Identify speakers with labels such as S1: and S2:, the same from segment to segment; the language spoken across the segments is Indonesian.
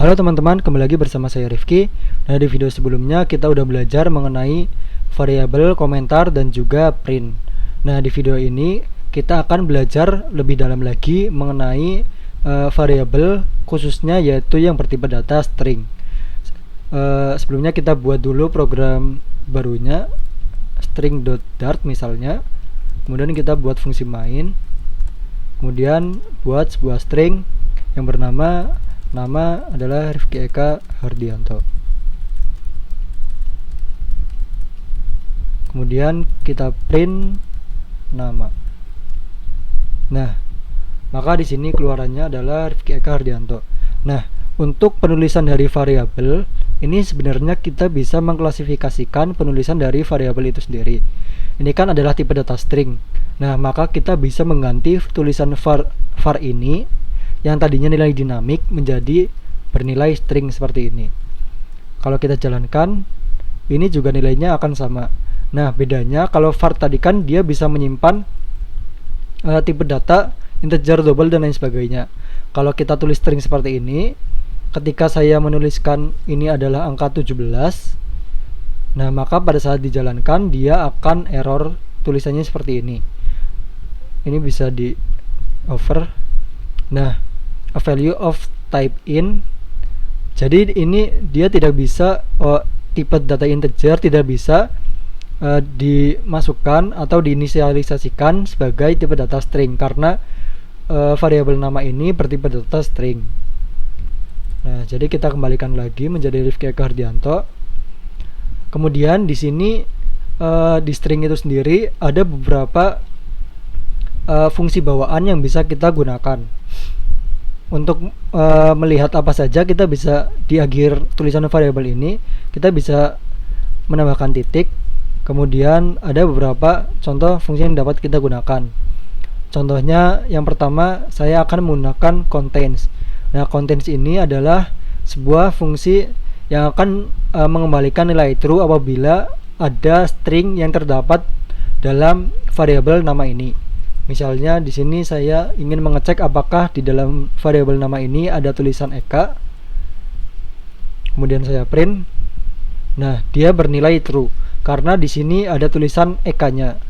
S1: Halo teman-teman, kembali lagi bersama saya Rifki. Nah, di video sebelumnya kita udah belajar mengenai variabel, komentar, dan juga print. Nah, di video ini kita akan belajar lebih dalam lagi mengenai variabel, khususnya yaitu yang bertipe data string. Sebelumnya kita buat dulu program barunya, string.dart misalnya. Kemudian kita buat fungsi main. Kemudian buat sebuah string yang bernama nama adalah Rifki Eka Hardianto. Kemudian kita print nama. Nah, maka di sini keluarannya adalah Rifki Eka Hardianto. Nah, untuk penulisan dari variabel ini sebenarnya kita bisa mengklasifikasikan penulisan dari variabel itu sendiri. Ini kan adalah tipe data string. Nah, maka kita bisa mengganti tulisan var ini yang tadinya nilai dinamik menjadi bernilai string seperti ini. Kalau kita jalankan, ini juga nilainya akan sama. Nah, bedanya kalau var tadi kan dia bisa menyimpan tipe data integer, double, dan lain sebagainya. Kalau kita tulis string seperti ini, ketika saya menuliskan ini adalah angka 17, nah maka pada saat dijalankan dia akan error tulisannya seperti ini. Ini bisa di over. Nah, a value of type in, jadi ini dia tidak bisa tipe data integer tidak bisa dimasukkan atau diinisialisasikan sebagai tipe data string karena variabel nama ini bertipe data string. Nah, jadi kita kembalikan lagi menjadi Rifki Eka Hardianto. Kemudian di sini di string itu sendiri ada beberapa fungsi bawaan yang bisa kita gunakan. Untuk melihat apa saja kita bisa di akhir tulisan variabel ini kita bisa menambahkan titik. Kemudian ada beberapa contoh fungsi yang dapat kita gunakan. Contohnya yang pertama saya akan menggunakan contains. Nah, contains ini adalah sebuah fungsi yang akan mengembalikan nilai true apabila ada string yang terdapat dalam variabel nama ini. Misalnya di sini saya ingin mengecek apakah di dalam variabel nama ini ada tulisan Eka. Kemudian saya print. Nah, dia bernilai true karena di sini ada tulisan Eka-nya.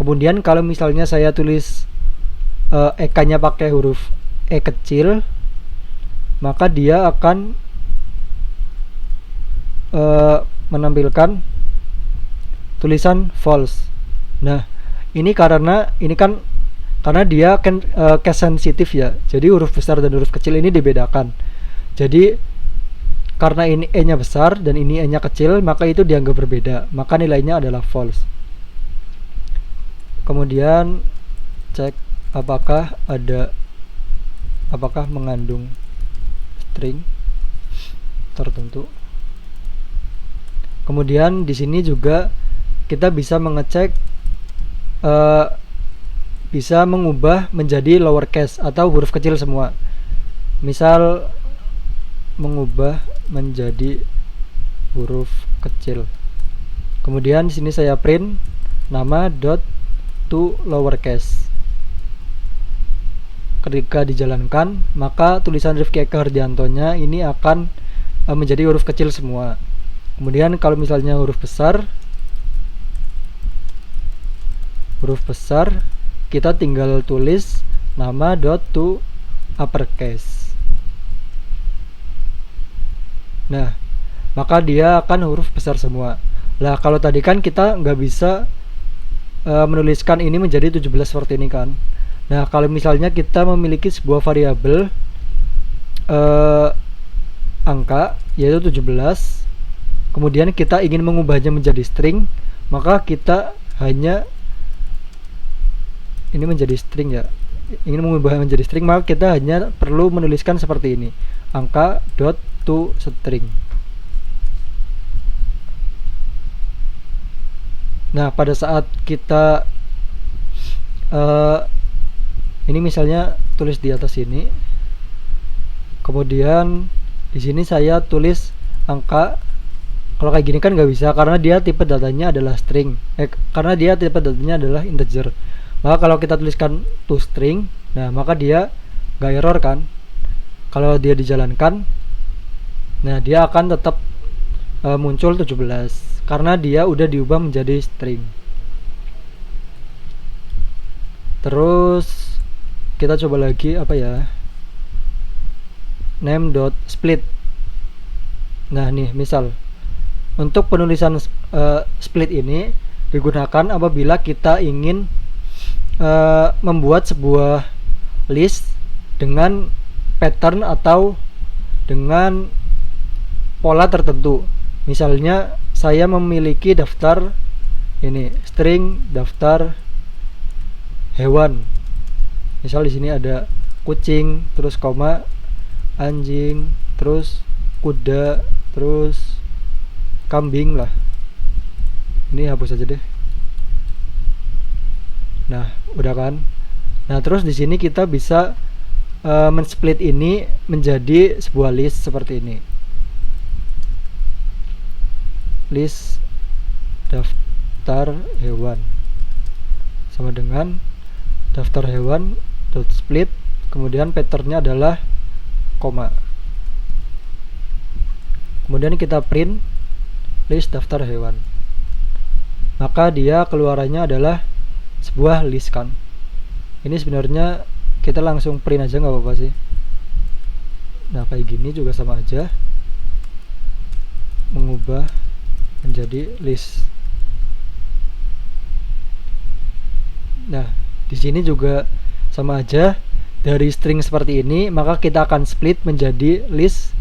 S1: Kemudian kalau misalnya saya tulis Eka-nya pakai huruf E kecil, maka dia akan menampilkan tulisan false. Nah, ini karena dia kan case sensitif ya. Jadi huruf besar dan huruf kecil ini dibedakan. Jadi karena ini E-nya besar dan ini E-nya kecil, maka itu dianggap berbeda. Maka nilainya adalah false. Kemudian cek apakah mengandung string tertentu. Kemudian di sini juga kita bisa mengecek bisa mengubah menjadi lowercase atau huruf kecil semua. Misal mengubah menjadi huruf kecil. Kemudian di sini saya print nama dot to lowercase. Ketika dijalankan, maka tulisan Rifki Eka Hardianto-nya ini akan menjadi huruf kecil semua. Kemudian kalau misalnya huruf besar, kita tinggal tulis nama dot to uppercase. Nah, maka dia akan huruf besar semua. Lah, kalau tadi kan kita nggak bisa menuliskan ini menjadi 17 seperti ini kan. Nah, kalau misalnya kita memiliki sebuah variabel angka yaitu 17, kemudian kita ingin mengubahnya menjadi string, maka kita hanya ini menjadi string ya, ingin mengubah menjadi string, maka kita hanya perlu menuliskan seperti ini, angka dot to string. Nah, pada saat kita ini misalnya tulis di atas ini, kemudian di sini saya tulis angka. Kalau kayak gini kan nggak bisa karena dia tipe datanya adalah string, karena dia tipe datanya adalah integer. Maka kalau kita tuliskan to string, nah maka dia nggak error kan. Kalau dia dijalankan, Nah, dia akan tetap muncul 17 karena dia udah diubah menjadi string. Terus kita coba lagi apa ya, name.split. Nah, nih misal untuk penulisan split ini digunakan apabila kita ingin membuat sebuah list dengan pattern atau dengan pola tertentu. Misalnya saya memiliki daftar ini string daftar hewan. Misal di sini ada kucing, terus koma, anjing, terus kuda, terus kambing lah. Ini hapus aja deh. Nah, udah kan? Nah, terus di sini kita bisa men-split ini menjadi sebuah list seperti ini. List daftar hewan sama dengan daftar hewan dot split, kemudian patternnya adalah koma. Kemudian kita print list daftar hewan, maka dia keluarannya adalah sebuah list kan. Ini sebenarnya kita langsung print aja nggak apa-apa sih. Nah, kayak gini juga sama aja, mengubah menjadi list. Nah, di sini juga sama aja, dari string seperti ini maka kita akan split menjadi list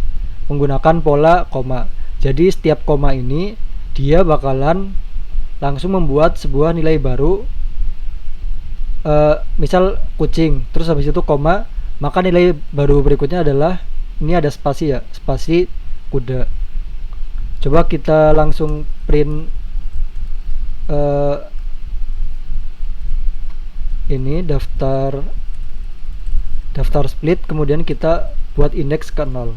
S1: menggunakan pola koma. Jadi setiap koma ini dia bakalan langsung membuat sebuah nilai baru. Misal kucing, terus habis itu koma, maka nilai baru berikutnya adalah ini ada spasi ya, spasi kuda. Coba kita langsung print ini daftar split, kemudian kita buat indeks ke 0,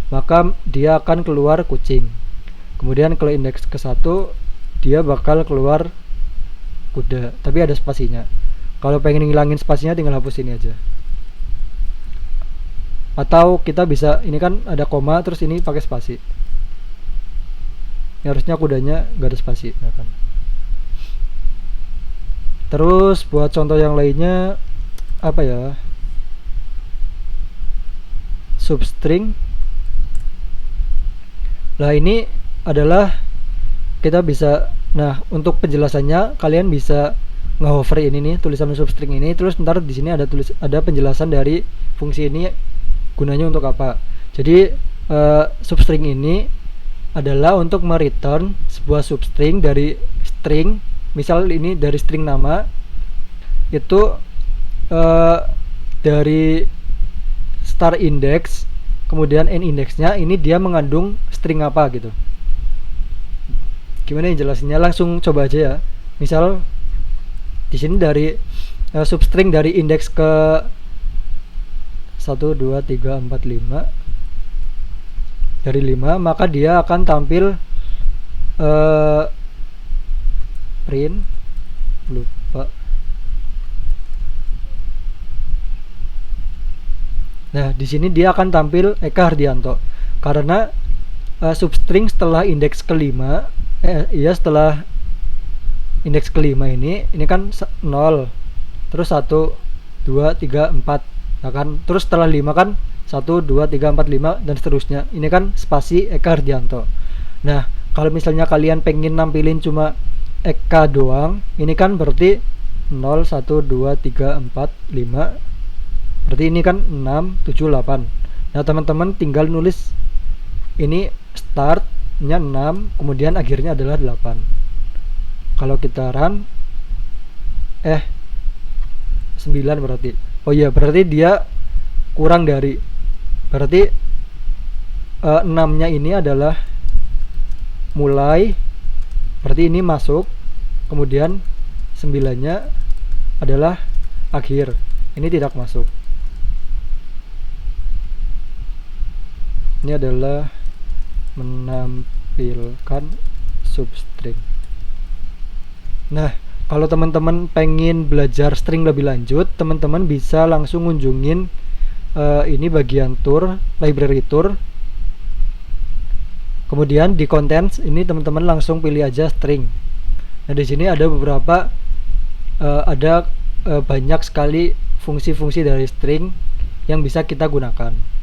S1: maka dia akan keluar kucing. Kemudian kalau indeks ke 1 dia bakal keluar kuda, tapi ada spasinya. Kalau pengen ngilangin spasinya tinggal hapus ini aja. Atau kita bisa, ini kan ada koma terus ini pakai spasi. Ini harusnya kudanya gak ada spasi ya kan. Terus buat contoh yang lainnya apa ya, substring. Nah, ini adalah kita bisa, nah untuk penjelasannya kalian bisa nge-hover ini nih, tulisan substring ini, terus ntar di sini ada penjelasan dari fungsi ini gunanya untuk apa. Jadi substring ini adalah untuk mereturn sebuah substring dari string. Misal ini dari string nama, itu dari start index kemudian end indexnya ini dia mengandung string apa gitu. Gimana yang jelasinnya, langsung coba aja ya. Misal di sini dari substring dari indeks ke 1 2 3 4 5 dari 5, maka dia akan tampil print, lupa. Nah, di sini dia akan tampil Eka Hardianto karena substring setelah indeks kelima, setelah indeks kelima ini kan 0, terus 1 2 3 4, nah kan, terus setelah 5 kan 1 2 3 4 5 dan seterusnya. Ini kan spasi Eka Hardianto. Nah, kalau misalnya kalian pengen nampilin cuma Eka doang, ini kan berarti 0 1 2 3 4 5, berarti ini kan 6 7 8. Nah, teman-teman tinggal nulis ini startnya 6, kemudian akhirnya adalah 8. Kalau kita run 9 berarti. Oh iya, berarti dia kurang dari, berarti 6-nya ini adalah mulai, berarti ini masuk, kemudian 9-nya adalah akhir, ini tidak masuk. Ini adalah menampilkan substring. Nah, kalau teman-teman pengen belajar string lebih lanjut, teman-teman bisa langsung ngunjungin ini bagian tour, library tour. Kemudian di contents ini teman-teman langsung pilih aja string. Nah, di sini ada beberapa banyak sekali fungsi-fungsi dari string yang bisa kita gunakan.